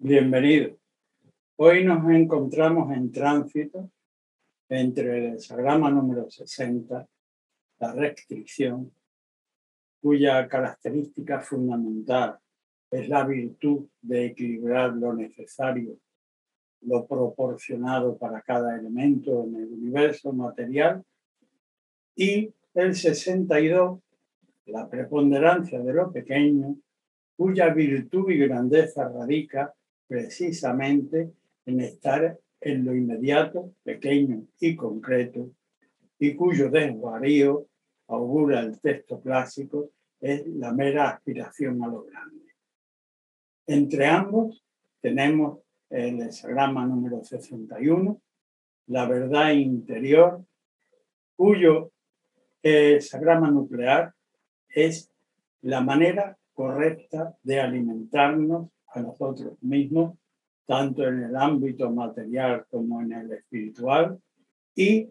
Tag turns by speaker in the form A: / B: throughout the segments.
A: Bienvenido. Hoy nos encontramos en tránsito entre el hexagrama número 60, la restricción, cuya característica fundamental es la virtud de equilibrar lo necesario, lo proporcionado para cada elemento en el universo material, y el 62, la preponderancia de lo pequeño, cuya virtud y grandeza radica precisamente en estar en lo inmediato, pequeño y concreto, y cuyo desvarío, augura el texto clásico, es la mera aspiración a lo grande. Entre ambos tenemos el hexagrama número 61, la verdad interior, cuyo hexagrama nuclear es la manera correcta de alimentarnos a nosotros mismos, tanto en el ámbito material como en el espiritual, y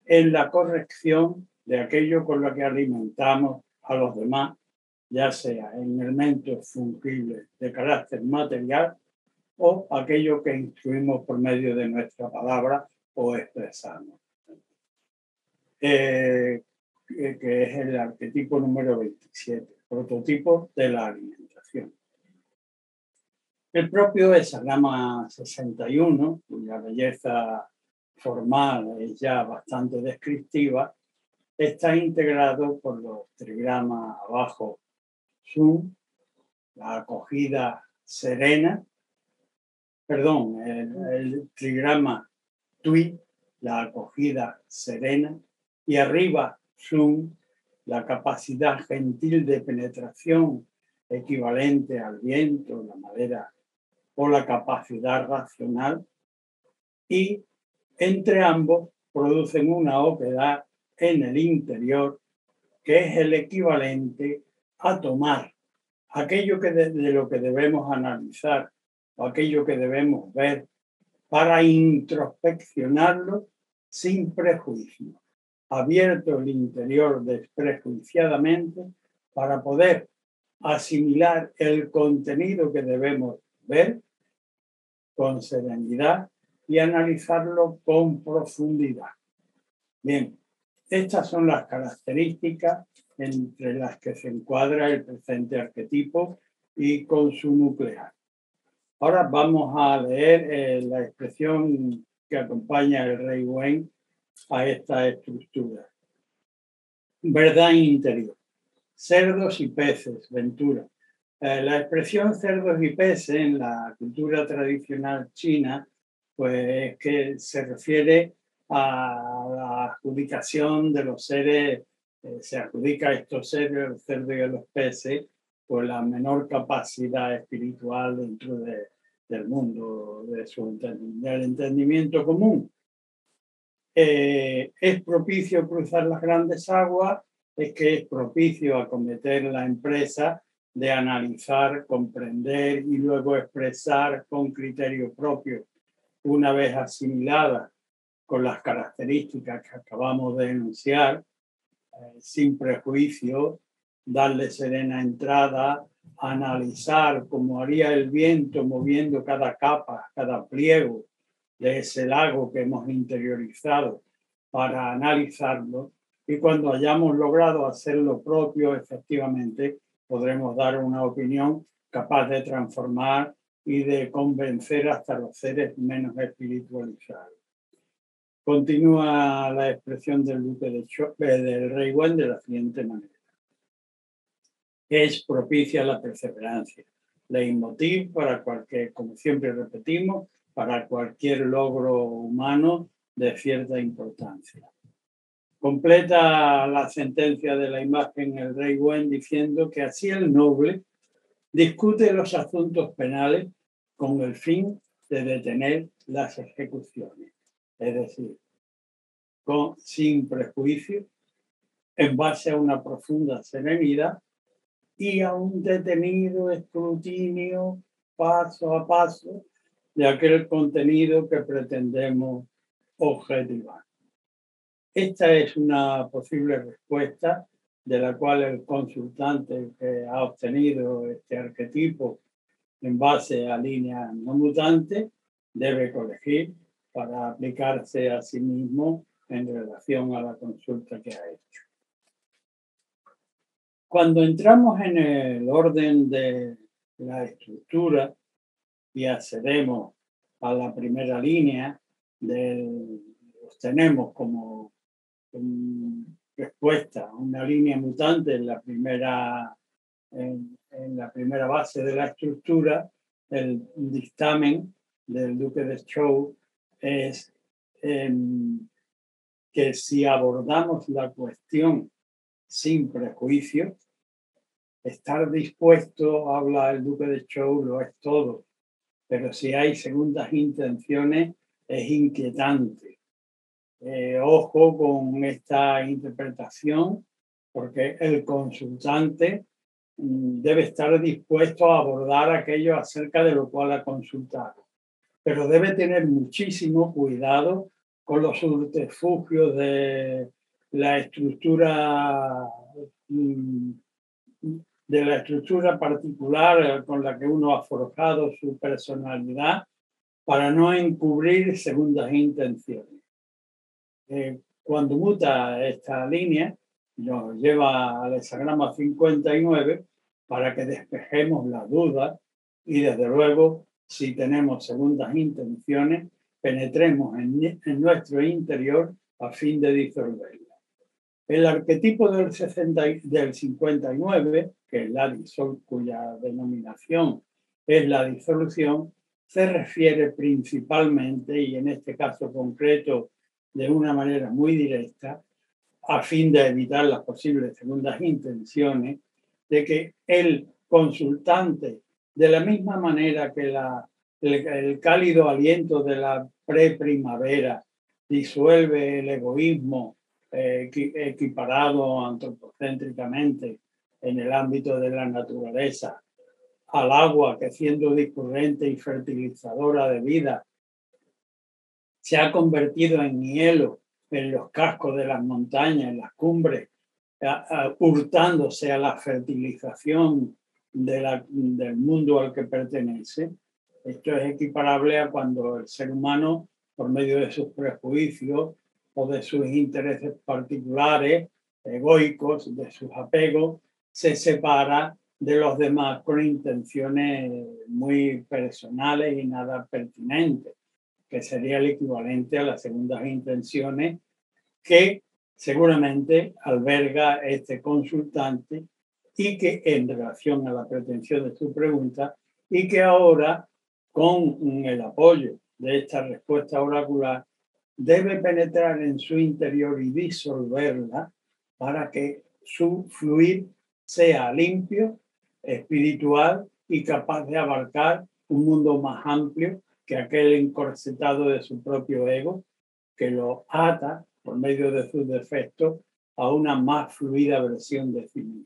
A: en la corrección de aquello con lo que alimentamos a los demás, ya sea en elementos fungibles de carácter material o aquello que instruimos por medio de nuestra palabra o expresamos. Que es el arquetipo número 27, prototipo de la alimentación. El propio hexagrama 61, cuya belleza formal es ya bastante descriptiva, está integrado por los trigramas abajo, Sum, la acogida serena, el trigrama Tui, la acogida serena, y arriba Sum, la capacidad gentil de penetración equivalente al viento, la madera o la capacidad racional, y entre ambos producen una oquedad en el interior que es el equivalente a tomar aquello que de lo que debemos analizar o aquello que debemos ver para introspeccionarlo sin prejuicio, abierto el interior desprejuiciadamente para poder asimilar el contenido que debemos ver con serenidad y analizarlo con profundidad. Bien, estas son las características entre las que se encuadra el presente arquetipo y con su nuclear. Ahora vamos a leer la expresión que acompaña el rey Wen a esta estructura. Verdad interior. Cerdos y peces, ventura. La expresión cerdos y peces en la cultura tradicional china, pues que se refiere a la adjudicación de los seres, se adjudica a estos seres, el cerdo y a los peces, pues la menor capacidad espiritual dentro del mundo, del entendimiento común. Es propicio cruzar las grandes aguas, es que es propicio acometer la empresa de analizar, comprender y luego expresar con criterio propio, una vez asimilada con las características que acabamos de enunciar, sin prejuicio, darle serena entrada, analizar como haría el viento moviendo cada capa, cada pliego de ese lago que hemos interiorizado para analizarlo, y cuando hayamos logrado hacer lo propio, efectivamente, podremos dar una opinión capaz de transformar y de convencer hasta los seres menos espiritualizados. Continúa la expresión del duque del rey Wen de la siguiente manera. Es propicia la perseverancia, leitmotiv para cualquier, como siempre repetimos, para cualquier logro humano de cierta importancia. Completa la sentencia de la imagen el rey Wen diciendo que así el noble discute los asuntos penales con el fin de detener las ejecuciones, es decir, sin prejuicio, en base a una profunda serenidad y a un detenido escrutinio paso a paso de aquel contenido que pretendemos objetivar. Esta es una posible respuesta de la cual el consultante que ha obtenido este arquetipo en base a líneas no mutantes, debe corregir para aplicarse a sí mismo en relación a la consulta que ha hecho. Cuando entramos en el orden de la estructura y accedemos a la primera línea, tenemos como respuesta una línea mutante en la primera base de la estructura. El dictamen del Duque de Zhou es que si abordamos la cuestión sin prejuicios, estar dispuesto, habla el Duque de Zhou, lo es todo, pero si hay segundas intenciones es inquietante. Ojo con esta interpretación, porque el consultante debe estar dispuesto a abordar aquello acerca de lo cual ha consultado, pero debe tener muchísimo cuidado con los subterfugios de la estructura particular con la que uno ha forjado su personalidad, para no encubrir segundas intenciones. Cuando muta esta línea, nos lleva al hexagrama 59 para que despejemos las dudas y, desde luego, si tenemos segundas intenciones, penetremos en nuestro interior a fin de disolverlas. El arquetipo del 59, que es cuya denominación es la disolución, se refiere principalmente, y en este caso concreto de una manera muy directa, a fin de evitar las posibles segundas intenciones, de que el consultante, de la misma manera que el cálido aliento de la preprimavera disuelve el egoísmo equiparado antropocéntricamente en el ámbito de la naturaleza al agua, que siendo discurrente y fertilizadora de vida se ha convertido en hielo en los cascos de las montañas, en las cumbres, hurtándose a la fertilización del mundo al que pertenece. Esto es equiparable a cuando el ser humano, por medio de sus prejuicios o de sus intereses particulares, egoicos, de sus apegos, se separa de los demás con intenciones muy personales y nada pertinentes, que sería el equivalente a las segundas intenciones que seguramente alberga este consultante, y que, en relación a la pretensión de su pregunta, y que ahora, con el apoyo de esta respuesta oracular, debe penetrar en su interior y disolverla para que su fluir sea limpio, espiritual y capaz de abarcar un mundo más amplio que aquel encorsetado de su propio ego, que lo ata por medio de sus defectos a una más fluida versión de sí mismo.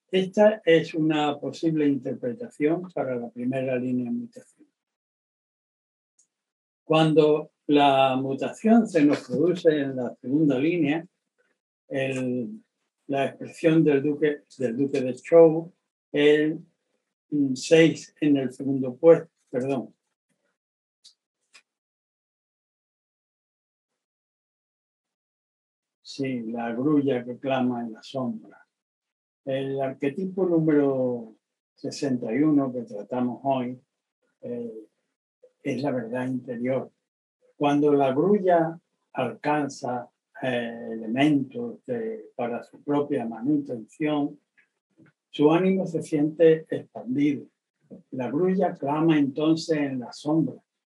A: Esta es una posible interpretación para la primera línea de mutación. Cuando la mutación se nos produce en la segunda línea, la expresión del Duque de Zhou, el 6 en el segundo puesto, perdón. Sí, la grulla que clama en la sombra. El arquetipo número 61 que tratamos hoy es la verdad interior. Cuando la grulla alcanza elementos para su propia manutención, su ánimo se siente expandido. La grulla clama entonces en la sombra.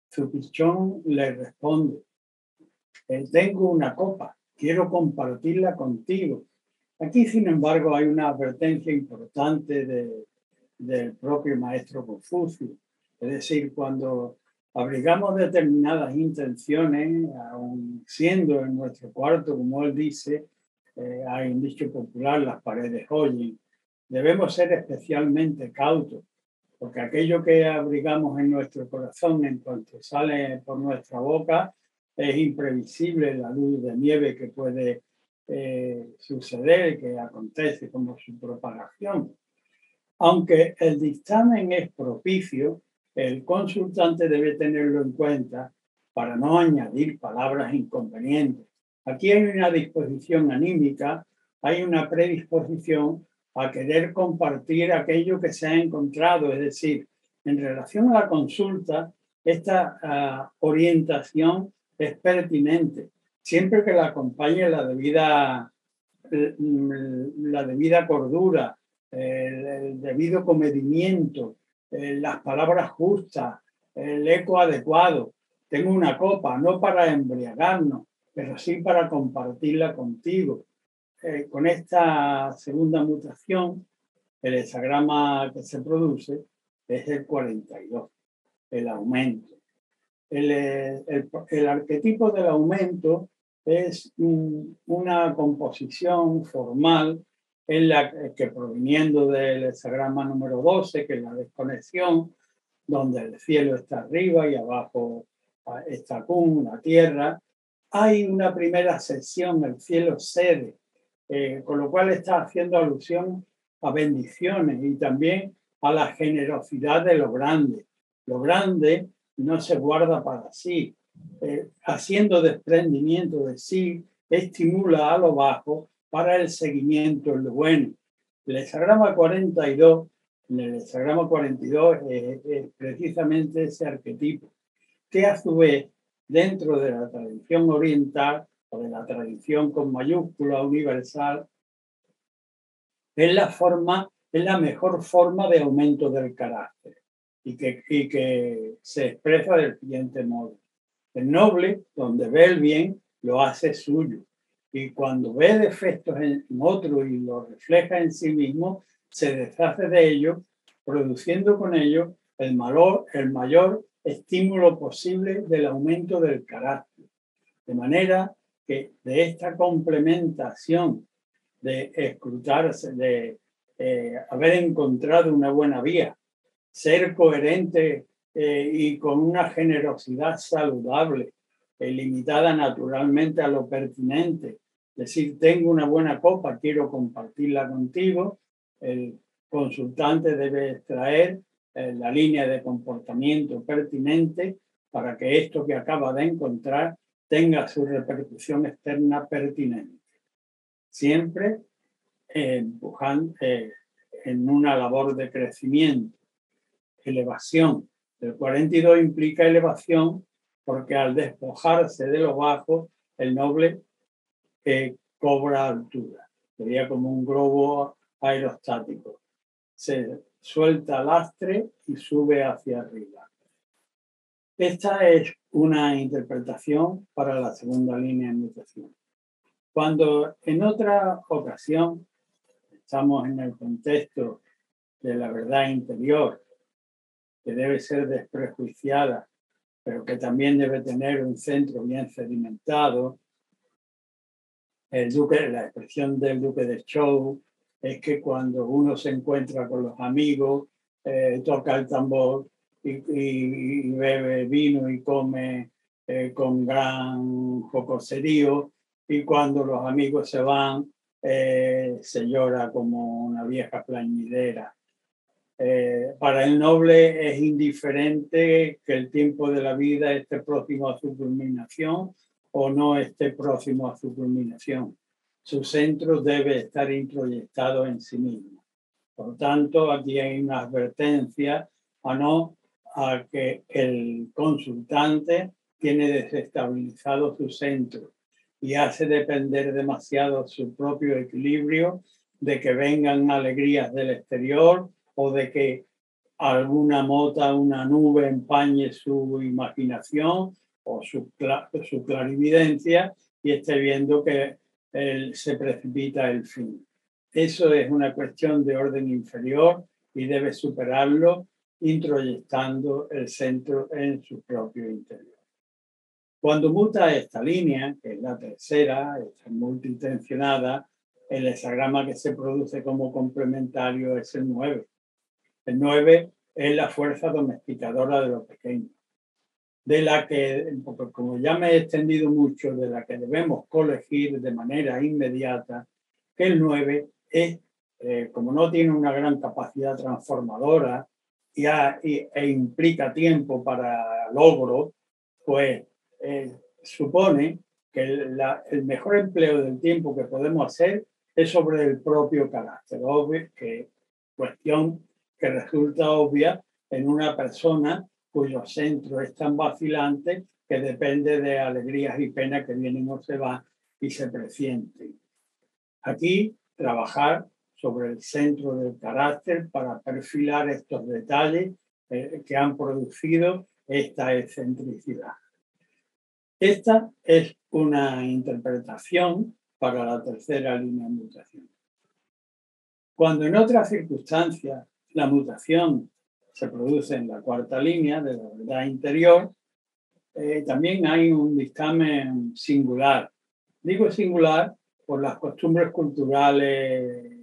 A: Su pichón le responde: tengo una copa, quiero compartirla contigo. Aquí, sin embargo, hay una advertencia importante del propio maestro Confucio. Es decir, cuando abrigamos determinadas intenciones, aun siendo en nuestro cuarto, como él dice, hay un dicho popular, las paredes oyen, debemos ser especialmente cautos, porque aquello que abrigamos en nuestro corazón en cuanto sale por nuestra boca es imprevisible, la luz de nieve que puede suceder, que acontece como su propagación. Aunque el dictamen es propicio, el consultante debe tenerlo en cuenta para no añadir palabras inconvenientes. Aquí hay una disposición anímica, hay una predisposición a querer compartir aquello que se ha encontrado. Es decir, en relación a la consulta, esta orientación es pertinente, siempre que la acompañe la debida cordura, el debido comedimiento, las palabras justas, el eco adecuado. Tengo una copa, no para embriagarnos, pero sí para compartirla contigo. Con esta segunda mutación, el hexagrama que se produce es el 42, el aumento. El arquetipo del aumento es una composición formal en la que, proviniendo del hexagrama número 12, que es la desconexión, donde el cielo está arriba y abajo está Kun, la tierra, hay una primera sección, el cielo cede, con lo cual está haciendo alusión a bendiciones y también a la generosidad de lo grande. Lo grande no se guarda para sí. Haciendo desprendimiento de sí, estimula a lo bajo para el seguimiento en lo bueno. El hexagrama 42, en el hexagrama 42 es precisamente ese arquetipo, que a su vez, dentro de la tradición oriental o de la tradición con mayúscula universal, es la mejor forma de aumento del carácter y que se expresa del siguiente modo. El noble, donde ve el bien, lo hace suyo. Y cuando ve defectos en otro y lo refleja en sí mismo, se deshace de ello, produciendo con ello el mayor estímulo posible del aumento del carácter. De manera que de esta complementación de escrutarse, de haber encontrado una buena vía, ser coherente y con una generosidad saludable, limitada naturalmente a lo pertinente. Es decir, tengo una buena copa, quiero compartirla contigo. El consultante debe extraer la línea de comportamiento pertinente para que esto que acaba de encontrar tenga su repercusión externa pertinente. Siempre empujando en una labor de crecimiento. Elevación. El 42 implica elevación porque al despojarse de lo bajo, el noble cobra altura. Sería como un globo aerostático. Se suelta lastre y sube hacia arriba. Esta es una interpretación para la segunda línea de mutación. Cuando en otra ocasión estamos en el contexto de la verdad interior, que debe ser desprejuiciada, pero que también debe tener un centro bien sedimentado. La expresión del Duque de Chow es que cuando uno se encuentra con los amigos, toca el tambor y bebe vino y come con gran jocoserío, y cuando los amigos se van, se llora como una vieja plañidera. Para el noble es indiferente que el tiempo de la vida esté próximo a su culminación o no esté próximo a su culminación. Su centro debe estar introyectado en sí mismo. Por tanto, aquí hay una advertencia a que el consultante tiene desestabilizado su centro y hace depender demasiado su propio equilibrio de que vengan alegrías del exterior o de que alguna mota, una nube empañe su imaginación o su clarividencia y esté viendo que se precipita el fin. Eso es una cuestión de orden inferior y debe superarlo introyectando el centro en su propio interior. Cuando muta esta línea, que es la tercera, es multiintencionada, el hexagrama que se produce como complementario es el 9. El 9 es la fuerza domesticadora de lo pequeño, de la que, como ya me he extendido mucho, de la que debemos colegir de manera inmediata que el 9 es como no tiene una gran capacidad transformadora e implica tiempo para logro, pues supone que el mejor empleo del tiempo que podemos hacer es sobre el propio carácter, cuestión que resulta obvia en una persona cuyo centro es tan vacilante que depende de alegrías y penas que vienen o se van y se presienten. Aquí, trabajar sobre el centro del carácter para perfilar estos detalles que han producido esta excentricidad. Esta es una interpretación para la tercera línea de mutación. Cuando en otras circunstancias la mutación se produce en la cuarta línea de la verdad interior, también hay un dictamen singular. Digo singular por las costumbres culturales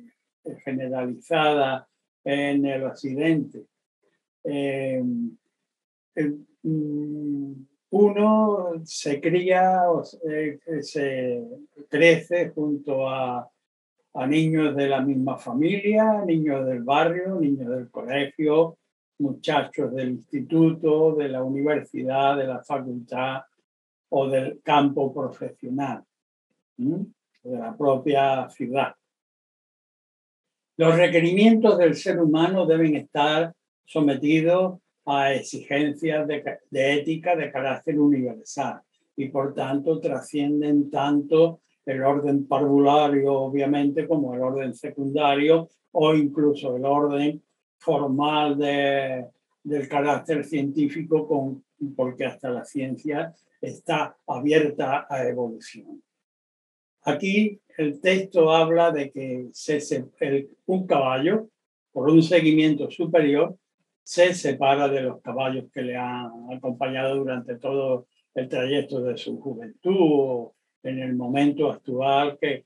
A: generalizadas en el occidente. Uno se cría, se crece junto a niños de la misma familia, niños del barrio, niños del colegio, muchachos del instituto, de la universidad, de la facultad o del campo profesional, de la propia ciudad. Los requerimientos del ser humano deben estar sometidos a exigencias de ética de carácter universal y por tanto trascienden tanto el orden parvulario, obviamente, como el orden secundario o incluso el orden formal del carácter científico, porque hasta la ciencia está abierta a evolución. Aquí el texto habla de que un caballo, por un seguimiento superior, se separa de los caballos que le han acompañado durante todo el trayecto de su juventud o en el momento actual que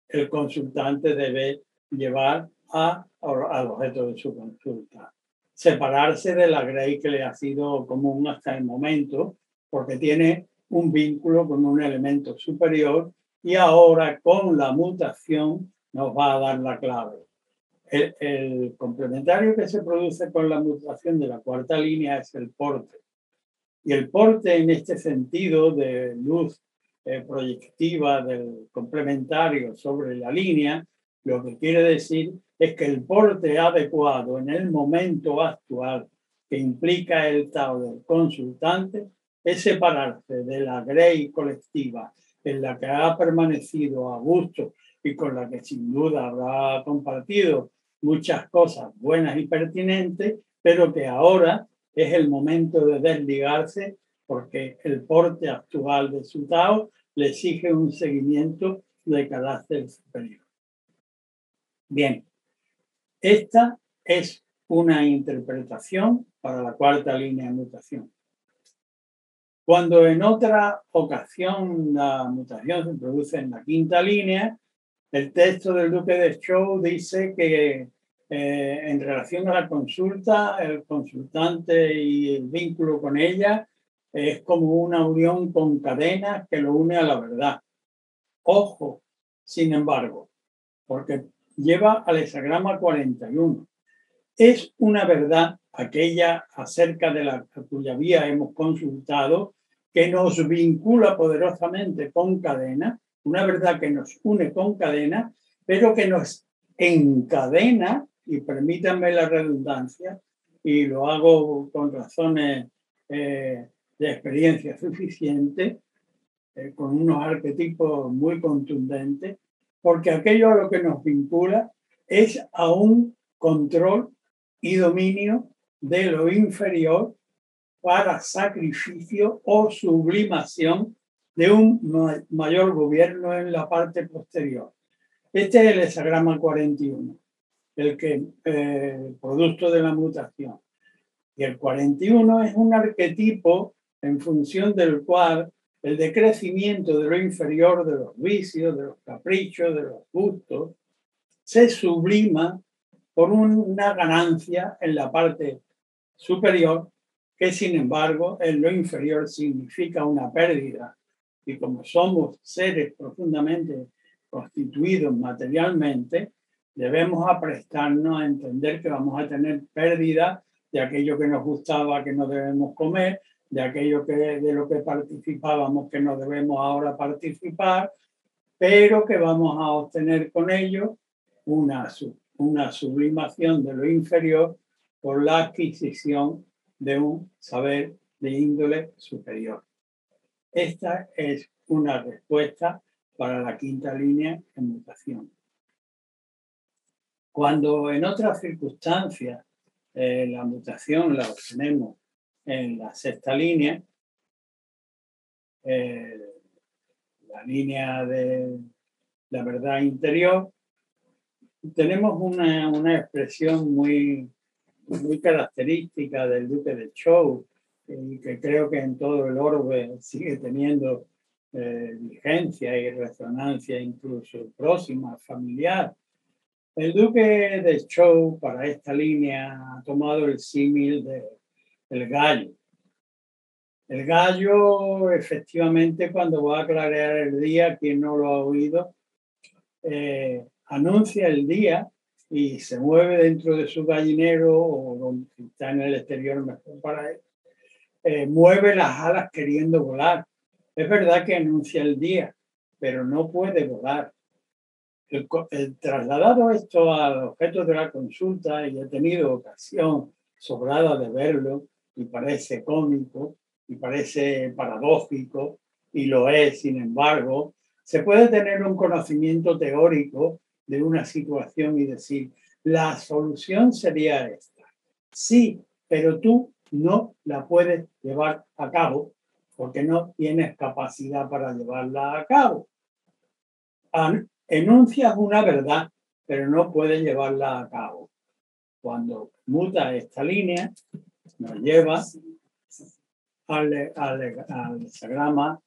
A: el consultante debe llevar al objeto de su consulta. Separarse de la grey que le ha sido común hasta el momento, porque tiene un vínculo con un elemento superior y ahora con la mutación nos va a dar la clave. El complementario que se produce con la mutación de la cuarta línea es el porte. Y el porte en este sentido de luz proyectiva del complementario sobre la línea, lo que quiere decir es que el porte adecuado en el momento actual que implica el Tao del consultante es separarse de la grey colectiva en la que ha permanecido a gusto y con la que sin duda habrá compartido muchas cosas buenas y pertinentes, pero que ahora es el momento de desligarse porque el porte actual de su Tao le exige un seguimiento de carácter superior. Bien, esta es una interpretación para la cuarta línea de mutación. Cuando en otra ocasión la mutación se produce en la quinta línea, el texto del Duque de Zhou dice que en relación a la consulta, el consultante y el vínculo con ella es como una unión con cadenas que lo une a la verdad. Ojo, sin embargo, porque lleva al hexagrama 41. Es una verdad aquella acerca de la cuya vía hemos consultado que nos vincula poderosamente con cadenas, una verdad que nos une con cadenas, pero que nos encadena, y permítanme la redundancia, y lo hago con razones de experiencia suficiente, con unos arquetipos muy contundentes, porque aquello a lo que nos vincula es a un control y dominio de lo inferior para sacrificio o sublimación de un mayor gobierno en la parte posterior. Este es el hexagrama 41, producto de la mutación. Y el 41 es un arquetipo en función del cual el decrecimiento de lo inferior, de los vicios, de los caprichos, de los gustos, se sublima por una ganancia en la parte superior, que sin embargo en lo inferior significa una pérdida. Y como somos seres profundamente constituidos materialmente, Debemos aprestarnos a entender que vamos a tener pérdida de aquello que nos gustaba, que no debemos comer, de aquello de lo que participábamos, que no debemos ahora participar, pero que vamos a obtener con ello una sublimación de lo inferior por la adquisición de un saber de índole superior. Esta es una respuesta para la quinta línea en mutación. Cuando en otras circunstancias la mutación la obtenemos en la sexta línea, la línea de la verdad interior, tenemos una expresión muy característica del Duque de Zhou, y que creo que en todo el orbe sigue teniendo vigencia y resonancia incluso próxima, familiar. El Duque de Zhou para esta línea ha tomado el símil del gallo. El gallo, efectivamente, cuando va a clarear el día, quien no lo ha oído, anuncia el día y se mueve dentro de su gallinero o donde está en el exterior, mejor para él. Mueve las alas queriendo volar. Es verdad que anuncia el día, pero no puede volar. El trasladado esto al objeto de la consulta, y he tenido ocasión sobrada de verlo, y parece cómico, y parece paradójico, y lo es, sin embargo, se puede tener un conocimiento teórico de una situación y decir, la solución sería esta. Sí, pero tú no la puedes llevar a cabo porque no tienes capacidad para llevarla a cabo. Enuncias una verdad, pero no puedes llevarla a cabo. Cuando muta esta línea, nos lleva al hexagrama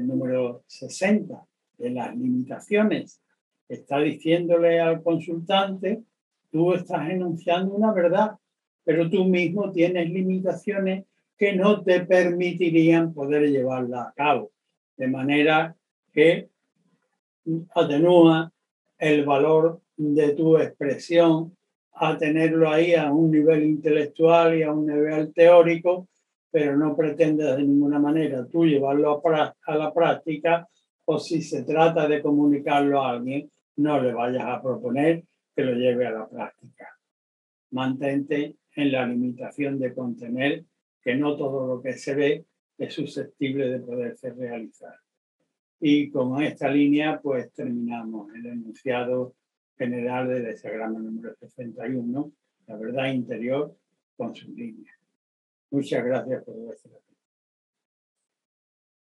A: número 60 de las limitaciones. Está diciéndole al consultante, tú estás enunciando una verdad, pero tú mismo tienes limitaciones que no te permitirían poder llevarla a cabo. De manera que atenúa el valor de tu expresión a tenerlo ahí a un nivel intelectual y a un nivel teórico, pero no pretendes de ninguna manera tú llevarlo a la práctica, o si se trata de comunicarlo a alguien, no le vayas a proponer que lo lleve a la práctica. Mantente en la limitación de contener que no todo lo que se ve es susceptible de poderse realizar. Y con esta línea, pues terminamos el enunciado general del hexagrama número 61, la verdad interior con sus líneas. Muchas gracias por vuestra atención.